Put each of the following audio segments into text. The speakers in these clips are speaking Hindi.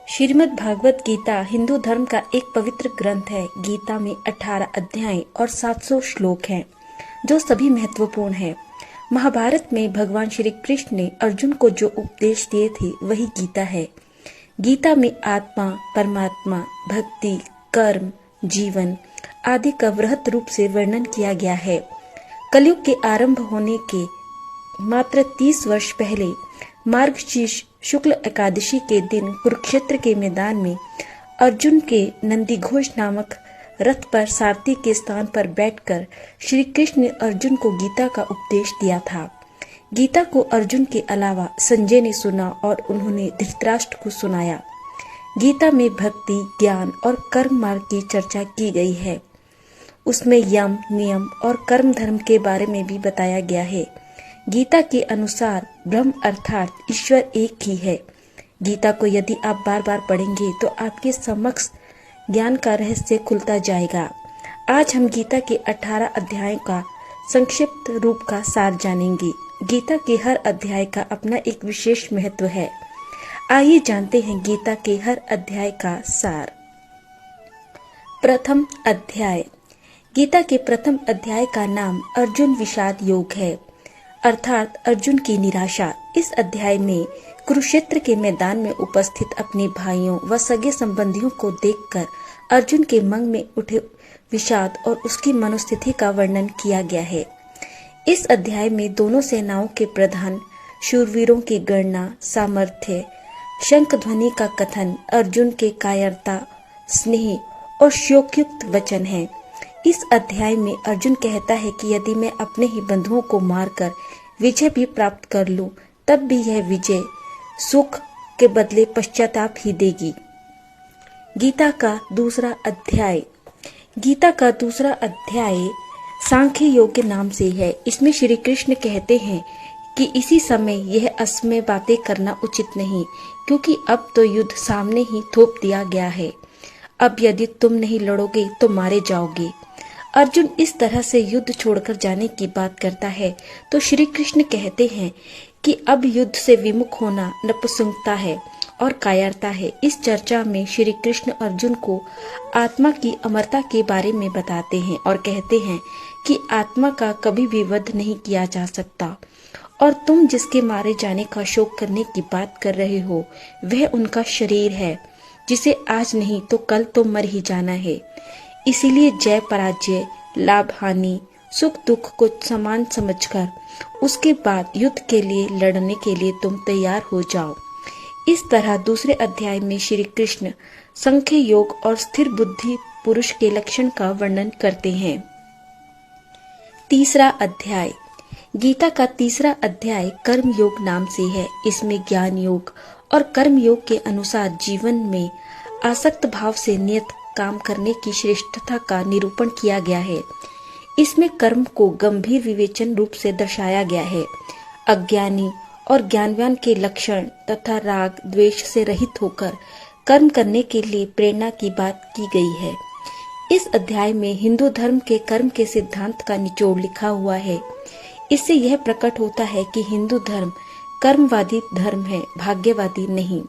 श्रीमद् भागवत गीता हिंदू धर्म का एक पवित्र ग्रंथ है। गीता में 18 अध्याय और 700 श्लोक हैं, जो सभी महत्वपूर्ण हैं। महाभारत में भगवान श्री कृष्ण ने अर्जुन को जो उपदेश दिए थे वही गीता है। गीता में आत्मा, परमात्मा, भक्ति, कर्म, जीवन आदि का वृहत रूप से वर्णन किया गया है। कलयुग के आरंभ होने के मात्र 30 वर्ष पहले मार्गशीर्ष शुक्ल एकादशी के दिन कुरुक्षेत्र के मैदान में अर्जुन के नंदीघोष नामक रथ पर सारथी के स्थान पर बैठकर श्री कृष्ण ने अर्जुन को गीता का उपदेश दिया था। गीता को अर्जुन के अलावा संजय ने सुना और उन्होंने धृतराष्ट्र को सुनाया। गीता में भक्ति, ज्ञान और कर्म मार्ग की चर्चा की गई है। उसमें यम, नियम और कर्म धर्म के बारे में भी बताया गया है। गीता के अनुसार ब्रह्म अर्थात ईश्वर एक ही है। गीता को यदि आप बार बार पढ़ेंगे तो आपके समक्ष ज्ञान का रहस्य खुलता जाएगा। आज हम गीता के 18 अध्यायों का संक्षिप्त रूप का सार जानेंगे। गीता के हर अध्याय का अपना एक विशेष महत्व है। आइए जानते हैं गीता के हर अध्याय का सार। प्रथम अध्याय। गीता के प्रथम अध्याय का नाम अर्जुन विषाद योग है, अर्थात अर्जुन की निराशा। इस अध्याय में कुरुक्षेत्र के मैदान में उपस्थित अपने भाइयों व सगे संबंधियों को देखकर अर्जुन के मन में उठे विषाद और उसकी मनोस्थिति का वर्णन किया गया है। इस अध्याय में दोनों सेनाओं के प्रधान शूरवीरों की गणना, सामर्थ्य, शंख ध्वनि का कथन, अर्जुन के कायरता, स्नेह और शोकयुक्त वचन है। इस अध्याय में अर्जुन कहता है कि यदि मैं अपने ही बंधुओं को मारकर विजय भी प्राप्त कर लूं, तब भी यह विजय सुख के बदले पश्चाताप ही देगी। गीता का दूसरा अध्याय। गीता का दूसरा अध्याय सांख्य योग के नाम से है। इसमें श्री कृष्ण कहते हैं कि इसी समय यह असमय बातें करना उचित नहीं, क्योंकि अब तो युद्ध सामने ही थोप दिया गया है। अब यदि तुम नहीं लड़ोगे तो मारे जाओगे। अर्जुन इस तरह से युद्ध छोड़कर जाने की बात करता है तो श्री कृष्ण कहते हैं कि अब युद्ध से विमुख होना नपुंसकता है और कायरता है। इस चर्चा में श्री कृष्ण अर्जुन को आत्मा की अमरता के बारे में बताते हैं और कहते हैं कि आत्मा का कभी भी वध नहीं किया जा सकता और तुम जिसके मारे जाने का शोक करने की बात कर रहे हो वह उनका शरीर है, जिसे आज नहीं तो कल तो मर ही जाना है। इसीलिए जय पराजय, लाभ हानि, सुख दुख को समान समझकर उसके बाद युद्ध के लिए लड़ने के लिए तुम तैयार हो जाओ। इस तरह दूसरे अध्याय में श्री कृष्ण सांख्य योग और स्थिर बुद्धि पुरुष के लक्षण का वर्णन करते हैं। तीसरा अध्याय। गीता का तीसरा अध्याय कर्म योग नाम से है। इसमें ज्ञान योग और कर्म योग के अनुसार जीवन में आसक्त भाव से नियत काम करने की श्रेष्ठता का निरूपण किया गया है। इसमें कर्म को गंभीर विवेचन रूप से दर्शाया गया है। अज्ञानी और ज्ञानवान के लक्षण तथा राग द्वेष से रहित होकर कर्म करने के लिए प्रेरणा की बात की गई है। इस अध्याय में हिंदू धर्म के कर्म के सिद्धांत का निचोड़ लिखा हुआ है। इससे यह प्रकट होता है कि हिंदू धर्म कर्मवादी धर्म है, भाग्यवादी नहीं।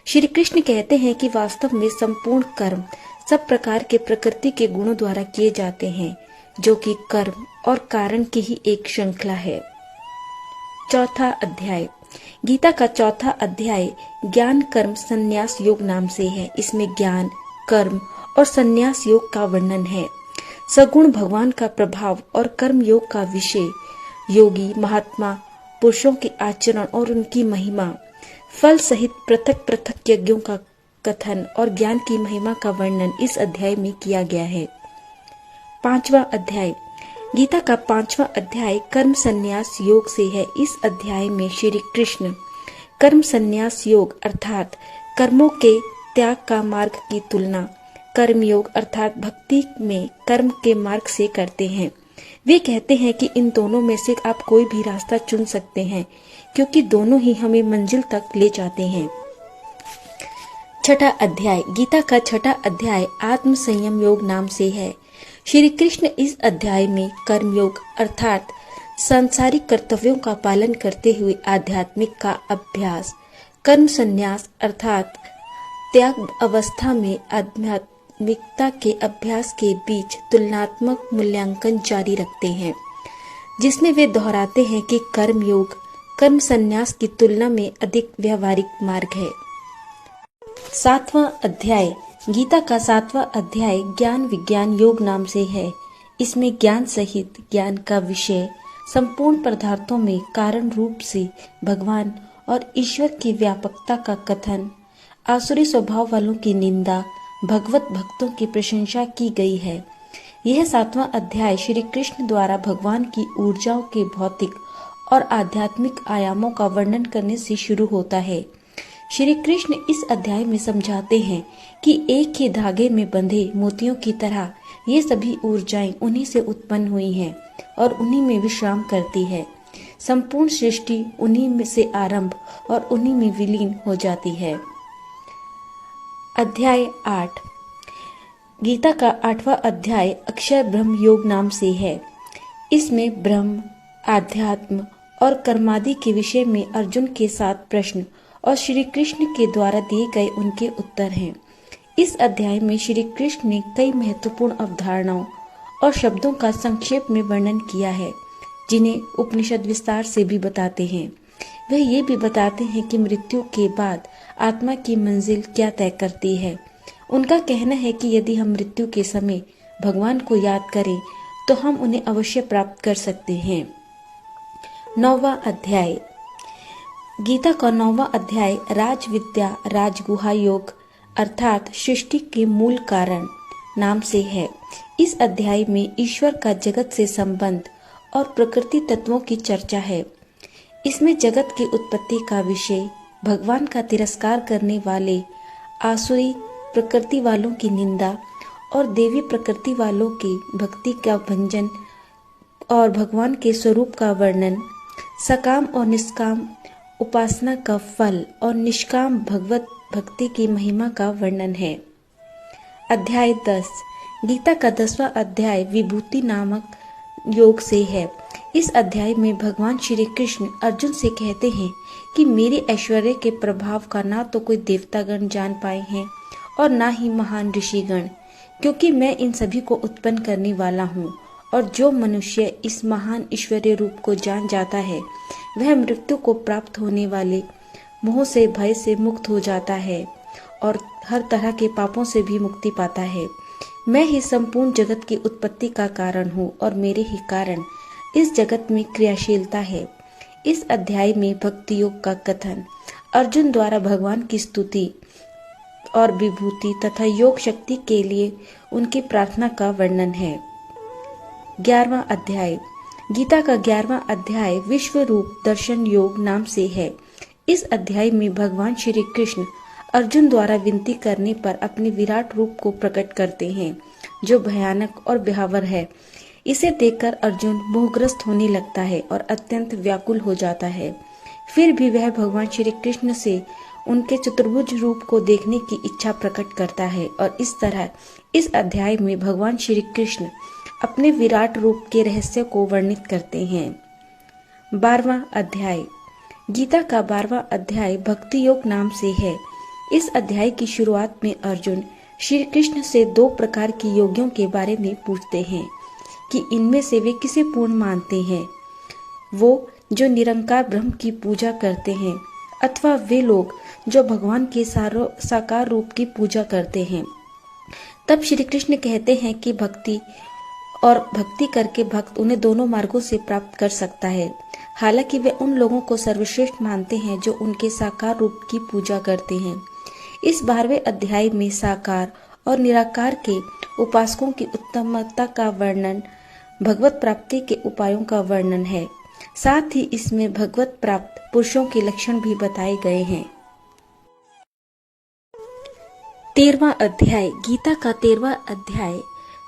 श्री कृष्ण कहते हैं कि वास्तव में संपूर्ण कर्म सब प्रकार के प्रकृति के गुणों द्वारा किए जाते हैं, जो कि कर्म और कारण की ही एक श्रृंखला है। चौथा अध्याय। गीता का चौथा अध्याय ज्ञान कर्म संन्यास योग नाम से है। इसमें ज्ञान, कर्म और संन्यास योग का वर्णन है। सगुण भगवान का प्रभाव और कर्म योग का विषय, योगी महात्मा पुरुषों के आचरण और उनकी महिमा, फल सहित पृथक पृथक यज्ञों का कथन और ज्ञान की महिमा का वर्णन इस अध्याय में किया गया है। पांचवा अध्याय। गीता का पांचवा अध्याय कर्म संन्यास योग से है। इस अध्याय में श्री कृष्ण कर्म संन्यास योग अर्थात कर्मों के त्याग का मार्ग की तुलना कर्म योग अर्थात भक्ति में कर्म के मार्ग से करते हैं। वे कहते हैं कि इन दोनों में से आप कोई भी रास्ता चुन सकते हैं, क्योंकि दोनों ही हमें मंजिल तक ले जाते हैं। छठा अध्याय। गीता का छठा अध्याय आत्म संयम योग नाम से है। श्री कृष्ण इस अध्याय में कर्म योग अर्थात सांसारिक कर्तव्यों का पालन करते हुए आध्यात्मिक का अभ्यास, कर्म संन्यास अर्थात त्याग अवस्था में आध्यात्मिकता के अभ्यास के बीच तुलनात्मक मूल्यांकन जारी रखते हैं, जिसमें वे दोहराते हैं कि कर्म योग कर्म संन्यास की तुलना में अधिक व्यवहारिक मार्ग है। 7वां अध्याय गीता का 7वां अध्याय ज्ञान विज्ञान योग नाम से है। इसमें ज्ञान सहित ज्ञान का विषय संपूर्ण पदार्थों में कारण रूप से भगवान और ईश्वर की व्यापकता का कथन, आसुरी स्वभाव वालों की निंदा, भगवत भक्तों की प्रशंसा की गई है। यह 7वां अध्याय श्री कृष्ण द्वारा भगवान की ऊर्जाओं के भौतिक और आध्यात्मिक आयामों का वर्णन करने से शुरू होता है। श्री कृष्ण इस अध्याय में समझाते हैं कि एक ही धागे में बंधे मोतियों की तरह ये सभी ऊर्जाएं उन्हीं से उत्पन्न हुई हैं और उन्हीं में विश्राम करती है। संपूर्ण सृष्टि उन्हीं में से आरंभ और उन्हीं में विलीन हो जाती है। अध्याय 8 गीता का 8वां अध्याय अक्षर ब्रह्म योग नाम से है। इसमें ब्रह्म, आध्यात्म और कर्मादि के विषय में अर्जुन के 7 प्रश्न और श्री कृष्ण के द्वारा दिए गए उनके उत्तर हैं। इस अध्याय में श्री कृष्ण ने कई महत्वपूर्ण अवधारणाओं और शब्दों का संक्षेप में वर्णन किया है, जिन्हें उपनिषद विस्तार से भी बताते हैं। वह ये भी बताते हैं कि मृत्यु के बाद आत्मा की मंजिल क्या तय करती है। उनका कहना है कि यदि हम मृत्यु के समय भगवान को याद करें तो हम उन्हें अवश्य प्राप्त कर सकते हैं। 9वां अध्याय गीता का 9वां अध्याय राज विद्या राजगुहा योग अर्थात सृष्टि के मूल कारण नाम से है। इस अध्याय में ईश्वर का जगत से संबंध और प्रकृति तत्वों की चर्चा है। इसमें जगत की उत्पत्ति का विषय, भगवान का तिरस्कार करने वाले आसुरी प्रकृति वालों की निंदा और देवी प्रकृति वालों की भक्ति का भंजन और भगवान के स्वरूप का वर्णन, सकाम और निष्काम उपासना का फल और निष्काम भगवत भक्ति की महिमा का वर्णन है। अध्याय 10 गीता का 10वां अध्याय विभूति नामक योग से है। इस अध्याय में भगवान श्री कृष्ण अर्जुन से कहते हैं कि मेरे ऐश्वर्य के प्रभाव का ना तो कोई देवतागण जान पाए हैं और ना ही महान ऋषिगण, क्योंकि मैं इन सभी को उत्पन्न करने वाला हूँ। और जो मनुष्य इस महान ईश्वरीय रूप को जान जाता है वह मृत्यु को प्राप्त होने वाले मोह से भय से मुक्त हो जाता है और हर तरह के पापों से भी मुक्ति पाता है। मैं ही संपूर्ण जगत की उत्पत्ति का कारण हूँ और मेरे ही कारण इस जगत में क्रियाशीलता है। इस अध्याय में भक्ति योग का कथन, अर्जुन द्वारा भगवान की स्तुति और विभूति तथा योग शक्ति के लिए उनकी प्रार्थना का वर्णन है। 11वां अध्याय गीता का 11वां अध्याय विश्व रूप दर्शन योग नाम से है। इस अध्याय में भगवान श्री कृष्ण अर्जुन द्वारा विनती करने पर अपने विराट रूप को प्रकट करते हैं, जो भयानक और भयावह है। इसे देखकर अर्जुन मोहग्रस्त होने लगता है और अत्यंत व्याकुल हो जाता है। फिर भी वह भगवान श्री कृष्ण से उनके चतुर्भुज रूप को देखने की इच्छा प्रकट करता है और इस तरह इस अध्याय में भगवान श्री कृष्ण अपने विराट रूप के रहस्य को वर्णित करते हैं। 12वां अध्याय गीता का 12वां अध्याय भक्ति योग नाम से है। इस अध्याय की शुरुआत में अर्जुन श्री कृष्ण से 2 प्रकार की योगियों के बारे में पूछते हैं कि इनमें से वे किसे पूर्ण मानते हैं, वो जो निरंकार ब्रह्म की पूजा करते हैं अथवा वे लोग जो भगवान के साकार रूप की पूजा करते हैं। तब श्री कृष्ण कहते हैं कि भक्ति और भक्ति करके भक्त उन्हें दोनों मार्गों से प्राप्त कर सकता है। हालांकि वे उन लोगों को सर्वश्रेष्ठ मानते हैं जो उनके साकार रूप की पूजा करते हैं। इस 12वें अध्याय में साकार और निराकार के उपासकों की उत्तमता का वर्णन, भगवत प्राप्ति के उपायों का वर्णन है। साथ ही इसमें भगवत प्राप्त पुरुषों के लक्षण भी बताए गए हैं। 13वां अध्याय गीता का 13वां अध्याय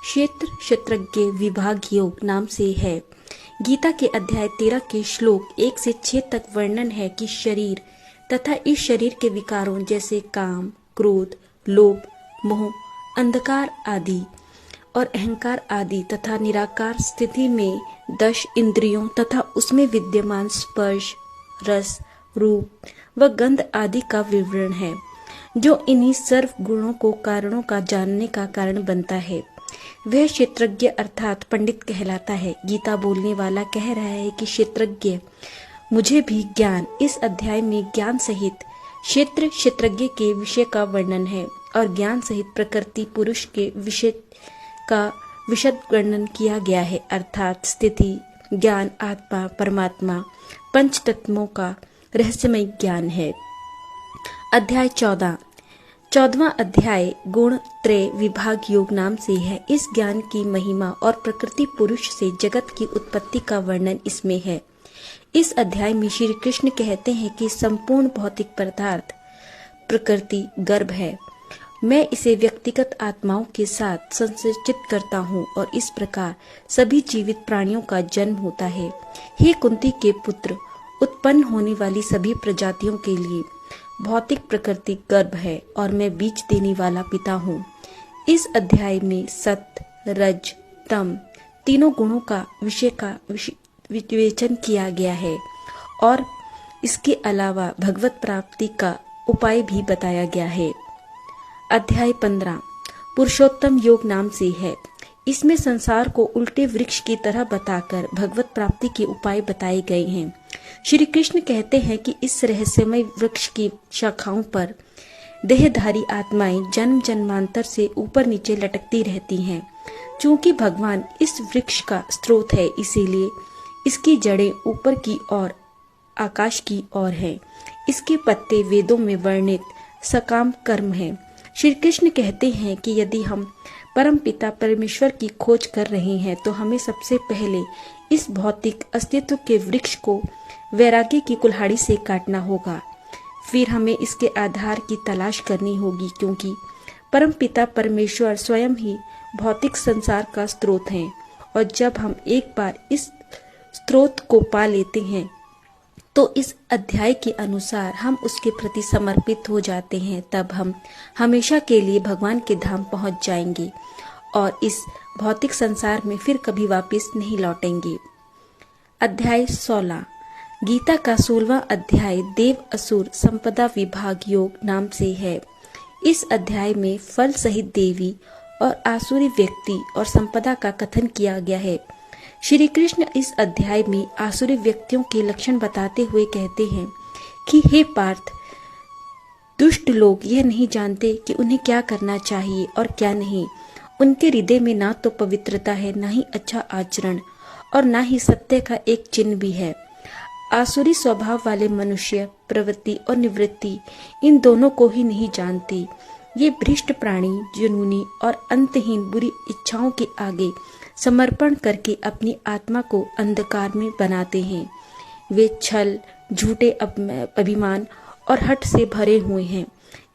क्षेत्र क्षेत्रज्ञ विभाग योग नाम से है। गीता के अध्याय 13 के श्लोक 1 से 6 तक वर्णन है कि शरीर तथा इस शरीर के विकारों जैसे काम, क्रोध, लोभ, मोह, अंधकार आदि और अहंकार आदि तथा निराकार स्थिति में 10 इंद्रियों तथा उसमें विद्यमान स्पर्श, रस, रूप व गंध आदि का विवरण है, जो इन्हीं सर्व गुणों को कारणों का जानने का कारण बनता है, वह क्षेत्रज्ञ अर्थात पंडित कहलाता है। गीता बोलने वाला कह रहा है कि क्षेत्रज्ञ मुझे भी ज्ञान। इस अध्याय में ज्ञान सहित क्षेत्रज्ञ के विषय का वर्णन है और ज्ञान सहित प्रकृति पुरुष के विषय का विशद वर्णन किया गया है, अर्थात स्थिति, ज्ञान, आत्मा, परमात्मा, पंच तत्वों का रहस्यमय ज्ञान है। अध्याय 14वां अध्याय गुण त्रय विभाग योग नाम से है। इस ज्ञान की महिमा और प्रकृति पुरुष से जगत की उत्पत्ति का वर्णन इसमें है। इस अध्याय में श्री कृष्ण कहते हैं कि संपूर्ण भौतिक पदार्थ प्रकृति गर्भ है। मैं इसे व्यक्तिगत आत्माओं के साथ संचित करता हूँ और इस प्रकार सभी जीवित प्राणियों का जन्म होता है। हे कुंती के पुत्र, उत्पन्न होने वाली सभी प्रजातियों के लिए भौतिक प्रकृति गर्भ है और मैं बीज देने वाला पिता हूँ। इस अध्याय में सत्य, रज, तम तीनों गुणों का विवेचन किया गया है और इसके अलावा भगवत प्राप्ति का उपाय भी बताया गया है। अध्याय 15 पुरुषोत्तम योग नाम से है। इसमें संसार को उल्टे वृक्ष की तरह बताकर भगवत प्राप्ति के उपाय बताए गए हैं। श्री कृष्ण कहते हैं कि इस रहस्यमय वृक्ष की शाखाओं पर देहधारी आत्माएं जन्म जन्मांतर से ऊपर नीचे लटकती रहती हैं। चूंकि भगवान इस वृक्ष का स्रोत है, इसीलिए इसकी जड़ें ऊपर की ओर आकाश की ओर हैं। इसके पत्ते वेदों में वर्णित सकाम कर्म हैं। श्री कृष्ण कहते हैं कि यदि हम परम पिता परमेश्वर की खोज कर रहे हैं तो हमें सबसे पहले इस भौतिक अस्तित्व के वृक्ष को वैराग्य की कुल्हाड़ी से काटना होगा। फिर हमें इसके आधार की तलाश करनी होगी, क्योंकि परम पिता परमेश्वर स्वयं ही भौतिक संसार का स्रोत हैं। और जब हम एक बार इस स्रोत को पा लेते हैं तो इस अध्याय के अनुसार हम उसके प्रति समर्पित हो जाते हैं। तब हम हमेशा के लिए भगवान के धाम पहुंच जाएंगे और इस भौतिक संसार में फिर कभी वापस नहीं लौटेंगे। अध्याय 16 गीता का 16वां अध्याय देव असुर संपदा विभाग योग नाम से है। इस अध्याय में फल सहित देवी और आसुरी व्यक्ति और संपदा का कथन किया गया है। श्री कृष्ण इस अध्याय में आसुरी व्यक्तियों के लक्षण बताते हुए कहते हैं कि हे पार्थ, दुष्ट लोग यह नहीं जानते कि उन्हें क्या करना चाहिए और क्या नहीं। उनके हृदय में ना तो पवित्रता है, ना ही अच्छा आचरण और ना ही सत्य का एक चिन्ह भी है। आसुरी स्वभाव वाले मनुष्य प्रवृत्ति और निवृत्ति इन दोनों को ही नहीं जानती। ये भ्रष्ट प्राणी जुनूनी और अंतहीन बुरी इच्छाओं के आगे समर्पण करके अपनी आत्मा को अंधकार में बनाते हैं। वे छल, झूठे अभिमान और हठ से भरे हुए हैं।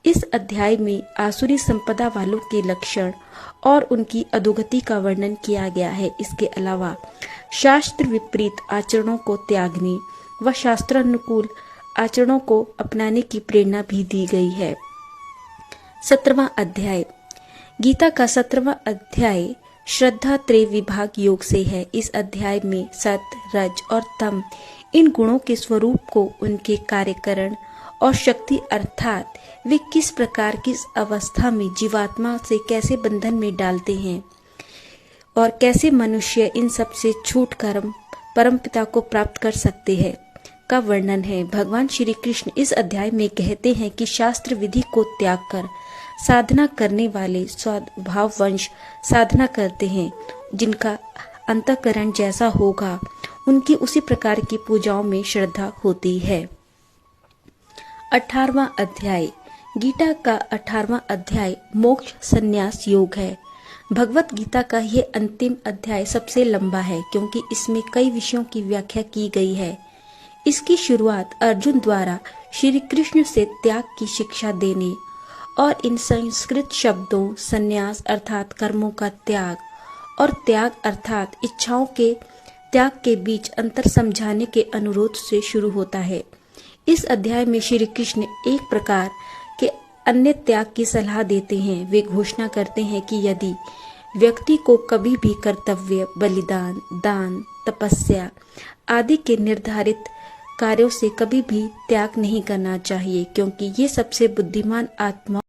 इस अध्याय में आसुरी संपदा वालों के लक्षण और उनकी अधोगति का वर्णन किया गया है। इसके अलावा शास्त्र विपरीत आचरणों को त्यागने व शास्त्रानुकूल आचरणों को अपनाने की प्रेरणा भी दी गई है। 17वां अध्याय गीता का 17वां अध्याय श्रद्धा त्रय विभाग योग से है। इस अध्याय में सत्य, रज और तम इन गुणों के स्वरूप को, उनके कार्यकरण और शक्ति अर्थात वे किस प्रकार किस अवस्था में जीवात्मा से कैसे बंधन में डालते हैं और कैसे मनुष्य इन सब से छूटकर परम पिता को प्राप्त कर सकते हैं का वर्णन है। भगवान श्री कृष्ण इस अध्याय में कहते हैं कि शास्त्र विधि को त्याग कर साधना करने वाले स्वभाववंश साधना करते हैं। जिनका अंतःकरण जैसा होगा उनकी उसी प्रकार की पूजाओं में श्रद्धा होती है। 18वां अध्याय गीता का 18वां अध्याय मोक्ष संन्यास योग है। भगवत गीता का यह अंतिम अध्याय सबसे लंबा है, क्योंकि इसमें कई विषयों की व्याख्या की गई है। इसकी शुरुआत अर्जुन द्वारा श्री कृष्ण से त्याग की शिक्षा देने और इन संस्कृत शब्दों संन्यास अर्थात कर्मों का त्याग और त्याग अर्थात इच्छाओं के त्याग के बीच अंतर समझाने के अनुरोध से शुरू होता है। इस अध्याय में श्री कृष्ण एक प्रकार के अन्य त्याग की सलाह देते हैं। वे घोषणा करते हैं कि यदि व्यक्ति को कभी भी कर्तव्य, बलिदान, दान, तपस्या आदि के निर्धारित कार्यों से कभी भी त्याग नहीं करना चाहिए, क्योंकि ये सबसे बुद्धिमान आत्मा